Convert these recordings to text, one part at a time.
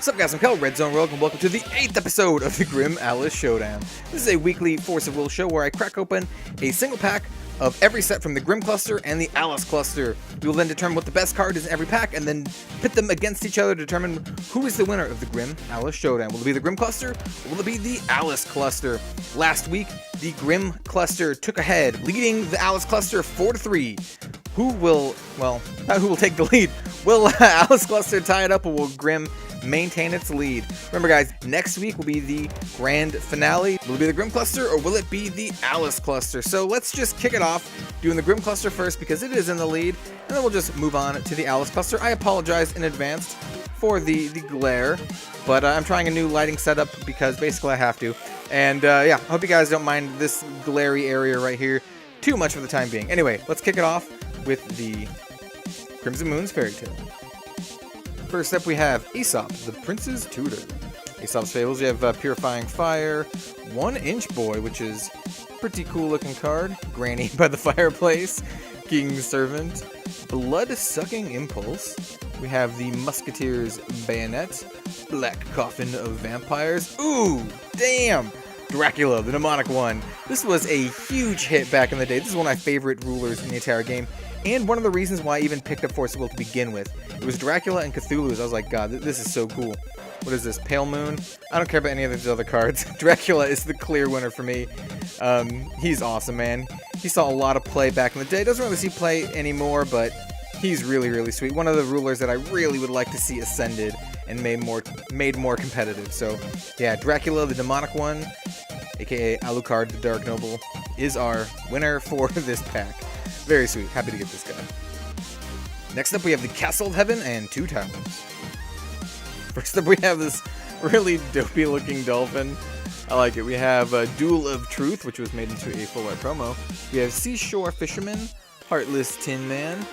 What's up guys, I'm Kel, Red Zone Rogue, and welcome to the 8th episode of the Grimm Alice Showdown. This is a weekly Force of Will show where I crack open a single pack of every set from the Grimm Cluster and the Alice Cluster. We will then determine what the best card is in every pack, and then pit them against each other to determine who is the winner of the Grimm Alice Showdown. Will it be the Grimm Cluster, or will it be the Alice Cluster? Last week, the Grimm Cluster took ahead, leading the Alice Cluster 4-3. Who will, well, not who will take the lead. Will Alice Cluster tie it up, or will Grimm maintain its lead? Remember guys, next week will be the grand finale. Will it be the Grimm Cluster, or will it be the Alice Cluster? So let's just kick it off doing the Grimm Cluster first because it is in the lead, and then we'll just move on to the Alice Cluster. I apologize in advance for the glare, but I'm trying a new lighting setup because basically I have to. And yeah, I hope you guys don't mind this glary area right here too much for the time being. Anyway, let's kick it off with the Crimson Moon's Fairy Tale. First up, we have Aesop, the Prince's Tutor. Aesop's Fables, you have Purifying Fire, 1-Inch Boy, which is a pretty cool looking card, Granny by the Fireplace, King's Servant, Blood-Sucking Impulse, we have the Musketeer's Bayonet, Black Coffin of Vampires, ooh, damn! Dracula, the Mnemonic one. This was a huge hit back in the day. This is one of my favorite rulers in the entire game, and one of the reasons why I even picked up Force of Will to begin with. It was Dracula and Cthulhu's. I was like, God, this is so cool. What is this? Pale Moon? I don't care about any of these other cards. Dracula is the clear winner for me. He's awesome, man. He saw a lot of play back in the day. Doesn't really see play anymore, but he's really, really sweet. One of the rulers that I really would like to see ascended and made more competitive. So, yeah, Dracula, the Demonic one, aka Alucard, the Dark Noble, is our winner for this pack. Very sweet. Happy to get this guy. Next up, we have the Castle of Heaven and 2 Towers. First up, we have this really dopey-looking dolphin. I like it. We have Duel of Truth, which was made into a full-art promo. We have Seashore Fisherman, Heartless Tin Man,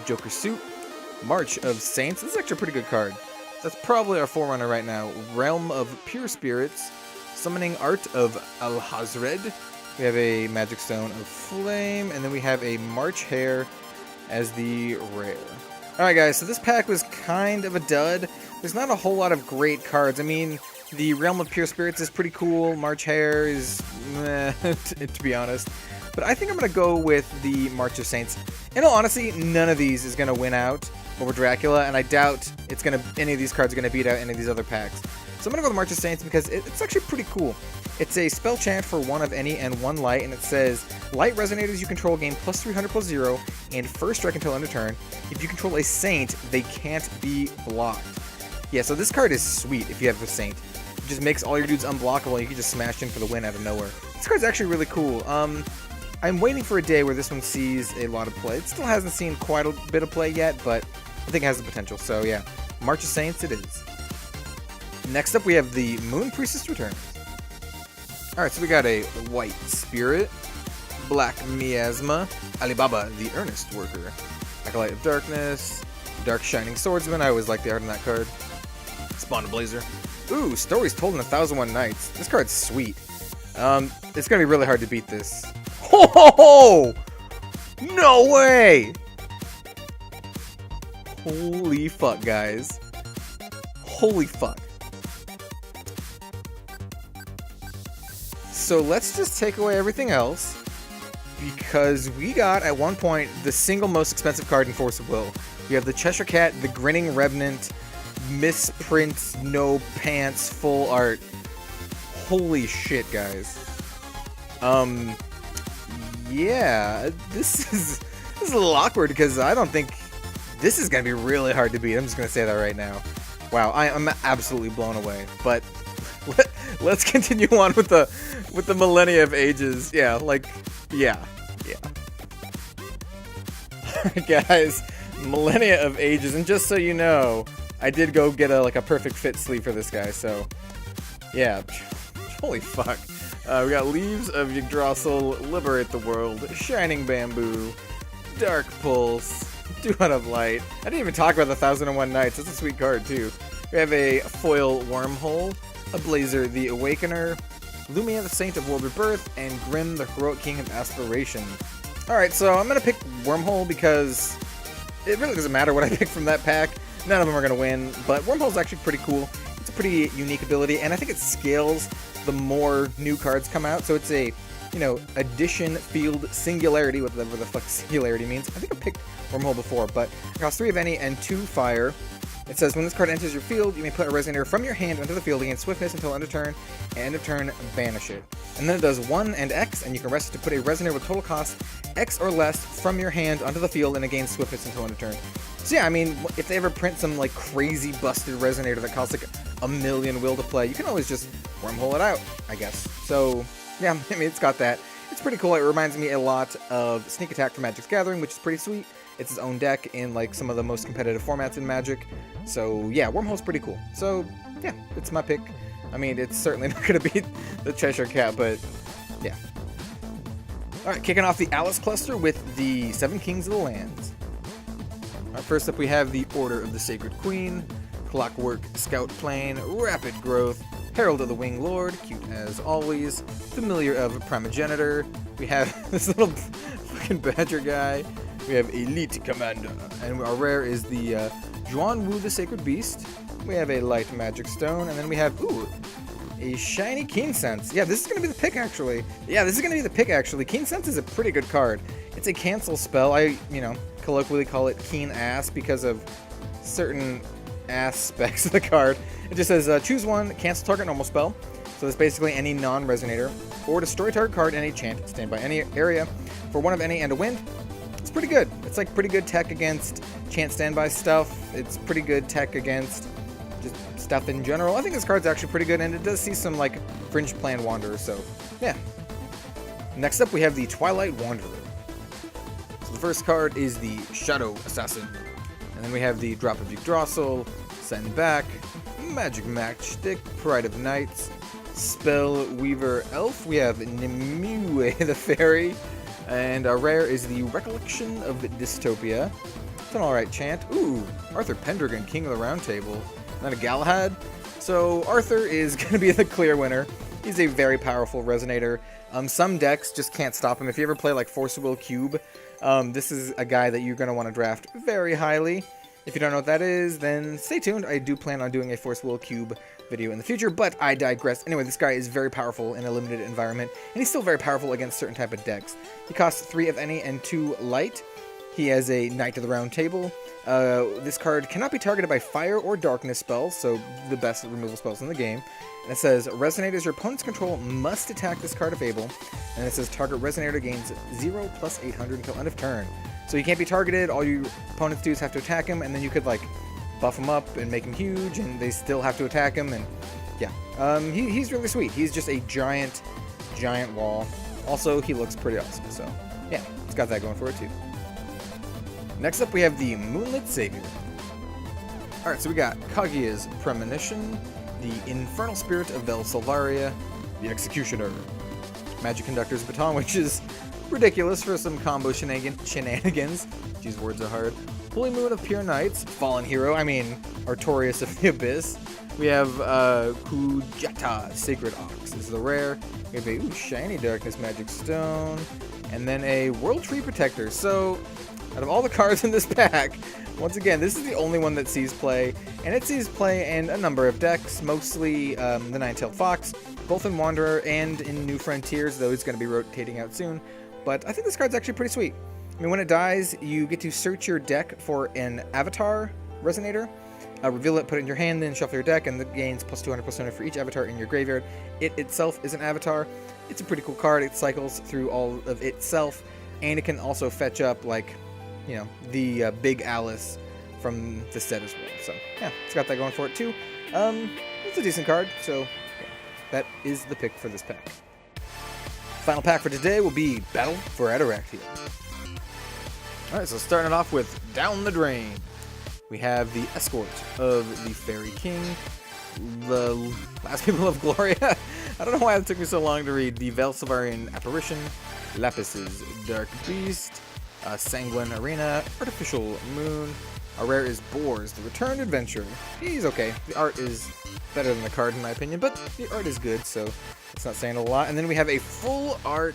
Joker Suit, March of Saints. This is actually a pretty good card. That's probably our forerunner right now. Realm of Pure Spirits, Summoning Art of Alhazred. We have a Magic Stone of Flame, and then we have a March Hare as the rare. Alright guys, so this pack was kind of a dud. There's not a whole lot of great cards. I mean, the Realm of Pure Spirits is pretty cool. March Hare is meh, to be honest. But I think I'm going to go with the March of Saints. In all honesty, none of these is going to win out over Dracula, and I doubt any of these cards are going to beat out any of these other packs. So I'm going to go with March of Saints because it's actually pretty cool. It's a spell chant for 1 of any and 1 light, and it says, Light Resonators you control gain plus 300/+0, and first strike until end of turn. If you control a Saint, they can't be blocked. Yeah, so this card is sweet if you have a Saint. It just makes all your dudes unblockable, and you can just smash in for the win out of nowhere. This card's actually really cool. I'm waiting for a day where this one sees a lot of play. It still hasn't seen quite a bit of play yet, but I think it has the potential. So yeah, March of Saints it is. Next up, we have the Moon Priestess Return. Alright, so we got a White Spirit, Black Miasma, Alibaba, the Earnest Worker, Acolyte of Darkness, Dark Shining Swordsman. I always like the art on that card. Spawn Blazer. Ooh, Stories Told in 1001 Nights. This card's sweet. It's gonna be really hard to beat this. Ho ho ho! No way! Holy fuck, guys. Holy fuck. So let's just take away everything else, because we got, at one point, the single most expensive card in Force of Will. We have the Cheshire Cat, the Grinning Revenant, misprint, no pants, full art. Holy shit, guys. Yeah, this is a little awkward because I don't think this is gonna be really hard to beat. I'm just gonna say that right now. Wow, I'm absolutely blown away. But let's continue on with the Millennia of Ages. Yeah, yeah. Guys, Millennia of Ages, and just so you know, I did go get a perfect fit sleeve for this guy. So, yeah, holy fuck. We got Leaves of Yggdrasil, Liberate the World, Shining Bamboo, Dark Pulse, Duet of Light. I didn't even talk about the 1001 Nights. That's a sweet card, too. We have a Foil Wormhole, a Blazer the Awakener, Lumia the Saint of World Rebirth, and Grimm the Heroic King of Aspiration. Alright, so I'm going to pick Wormhole because it really doesn't matter what I pick from that pack. None of them are going to win, but Wormhole's actually pretty cool. It's a pretty unique ability, and I think it scales the more new cards come out. So it's a, you know, addition field Singularity, whatever the fuck Singularity means. I think I picked Wormhole before, but it costs 3 of any and 2 fire. It says, when this card enters your field, you may put a Resonator from your hand onto the field against Swiftness until end of turn, and end of turn, banish it. And then it does 1 and X, and you can rest it to put a Resonator with total cost X or less from your hand onto the field and against Swiftness until end of turn. So yeah, I mean, if they ever print some like crazy busted Resonator that costs like a million will to play, you can always just Wormhole it out, I guess. So yeah, I mean, it's got that. It's pretty cool. It reminds me a lot of Sneak Attack from Magic's Gathering, which is pretty sweet. It's its own deck in like some of the most competitive formats in Magic. So yeah, Wormhole's pretty cool. So yeah, it's my pick. I mean, it's certainly not going to beat the Cheshire Cat, but yeah. Alright, kicking off the Alice Cluster with the 7 Kings of the Lands. Alright, first up we have the Order of the Sacred Queen, Clockwork Scout Plane, Rapid Growth, Herald of the Winged Lord, cute as always, Familiar of Primogenitor. We have this little fucking badger guy. We have Elite Commander, and our rare is the Juan Wu the Sacred Beast. We have a Light Magic Stone, and then we have, ooh, a shiny Keen Sense. Yeah, this is going to be the pick, actually. Keen Sense is a pretty good card. It's a cancel spell. I, you know, colloquially call it Keen Ass because of certain aspects of the card. It just says, choose one, cancel target normal spell. So that's basically any non-resonator, or destroy target card and a chant. Stand by any area for 1 of any and a wind. It's pretty good. It's like pretty good tech against chant standby stuff. It's pretty good tech against just stuff in general. I think this card's actually pretty good, and it does see some like fringe plan wanderers, so yeah. Next up we have the Twilight Wanderley. So the first card is the Shadow Assassin. And then we have the Drop of Yggdrasil, Send Back, Magic Matchstick, Pride of Knights, Spell Weaver Elf. We have Nimue the Fairy. And our rare is the Recollection of Dystopia. It's an alright chant. Ooh, Arthur Pendragon, King of the Round Table. Not a Galahad. So Arthur is going to be the clear winner. He's a very powerful Resonator. Some decks just can't stop him. If you ever play like Force of Will Cube, this is a guy that you're going to want to draft very highly. If you don't know what that is, then stay tuned. I do plan on doing a Force Will Cube video in the future, but I digress. Anyway, this guy is very powerful in a limited environment, and he's still very powerful against certain type of decks. He costs 3 of any and 2 light. He has a Knight of the Round Table. This card cannot be targeted by fire or darkness spells, so the best removal spells in the game. And it says, Resonators your opponent's control must attack this card if able. And it says, target Resonator gains 0 plus 800 until end of turn. So he can't be targeted, all your opponents do is have to attack him, and then you could like buff him up and make him huge, and they still have to attack him, and yeah. He's really sweet. He's just a giant wall. Also, he looks pretty awesome, so yeah, it's got that going for it too. Next up, we have the Moonlit Savior. Alright, so we got Kaguya's Premonition, the Infernal Spirit of Vel Solvaria, the Executioner, Magic Conductor's Baton, which is ridiculous for some combo shenanigans. Jeez, words are hard. Holy Moon of Pure Knights, Fallen Hero, Artorias of the Abyss. We have Kujata, Sacred Ox. This is the rare. We have a shiny Darkness Magic Stone, and then a World Tree Protector. So, out of all the cards in this pack, once again, this is the only one that sees play, and it sees play in a number of decks, mostly the Nine-Tailed Fox, both in Wanderer and in New Frontiers, though it's going to be rotating out soon. But I think this card's actually pretty sweet. When it dies, you get to search your deck for an Avatar Resonator, reveal it, put it in your hand, then shuffle your deck, and it gains plus 200 for each Avatar in your graveyard. It itself is an Avatar. It's a pretty cool card. It cycles through all of itself, and it can also fetch up, like, you know, the Big Alice from the set as well. So, yeah, it's got that going for it, too. It's a decent card, so yeah, that is the pick for this pack. Final pack for today will be Battle for Ataraxia. Alright, so starting it off with Down the Drain. We have the Escort of the Fairy King, the Last People of Gloria. I don't know why it took me so long to read. The Vel Solvarian Apparition, Lapis's Dark Beast, Sanguine Arena, Artificial Moon. Our rare is Boars, the Returned Adventurer. He's okay. The art is better than the card in my opinion, but the art is good, so it's not saying a lot. And then we have a full art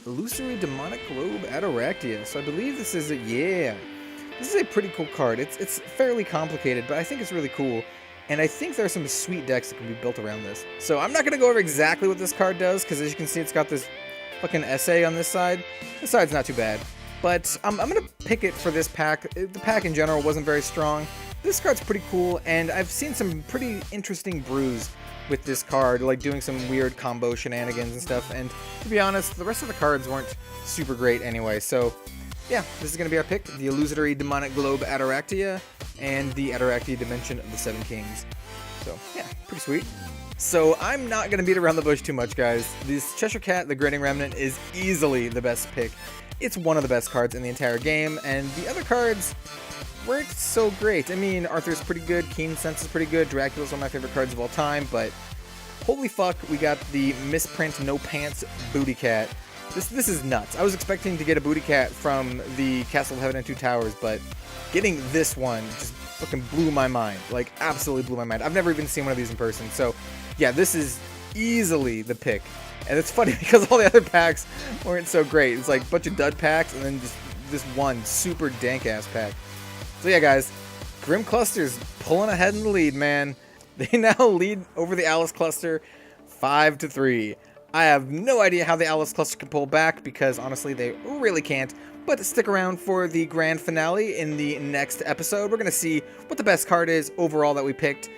Illusory Demonic Globe Ataraxia. So I believe this is a, yeah. This is a pretty cool card. It's fairly complicated, but I think it's really cool. And I think there are some sweet decks that can be built around this. So I'm not going to go over exactly what this card does, because as you can see, it's got this fucking essay on this side. This side's not too bad. But I'm going to pick it for this pack. The pack in general wasn't very strong. This card's pretty cool, and I've seen some pretty interesting brews with this card, like doing some weird combo shenanigans and stuff. And to be honest, the rest of the cards weren't super great anyway. So yeah, this is going to be our pick. The Illusory Demonic Globe Ataraxia and the Ataraxia Dimension of the Seven Kings. So yeah, pretty sweet. So I'm not going to beat around the bush too much, guys. This Cheshire Cat, the Grading Remnant, is easily the best pick. It's one of the best cards in the entire game, and the other cards weren't so great. I mean, Arthur's pretty good, Keen Sense is pretty good, Dracula's one of my favorite cards of all time, but holy fuck, we got the Misprint No Pants Booty Cat. This is nuts. I was expecting to get a Booty Cat from the Castle of Heaven and Two Towers, but getting this one just fucking blew my mind. Like, absolutely blew my mind. I've never even seen one of these in person, so yeah, this is easily the pick. And it's funny because all the other packs weren't so great. It's like a bunch of dud packs and then just this one super dank-ass pack. So yeah, guys, Grimm Cluster's pulling ahead in the lead, man. They now lead over the Alice Cluster 5-3. I have no idea how the Alice Cluster can pull back because, honestly, they really can't. But stick around for the grand finale in the next episode. We're going to see what the best card is overall that we picked.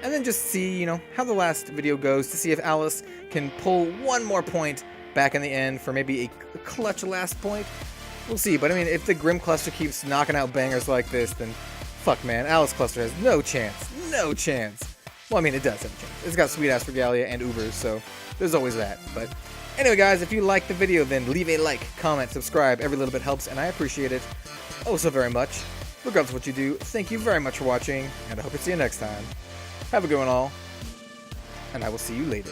And then just see, you know, how the last video goes to see if Alice can pull one more point back in the end for maybe a clutch last point. We'll see, but I mean, if the Grimm Cluster keeps knocking out bangers like this, then fuck, man, Alice Cluster has no chance. No chance. Well, I mean, it does have a chance. It's got Sweet Ass Regalia and Ubers, so there's always that. But anyway, guys, if you liked the video, then leave a like, comment, subscribe. Every little bit helps, and I appreciate it oh so very much. Regardless of what you do, thank you very much for watching, and I hope to see you next time. Have a good one, all, and I will see you later.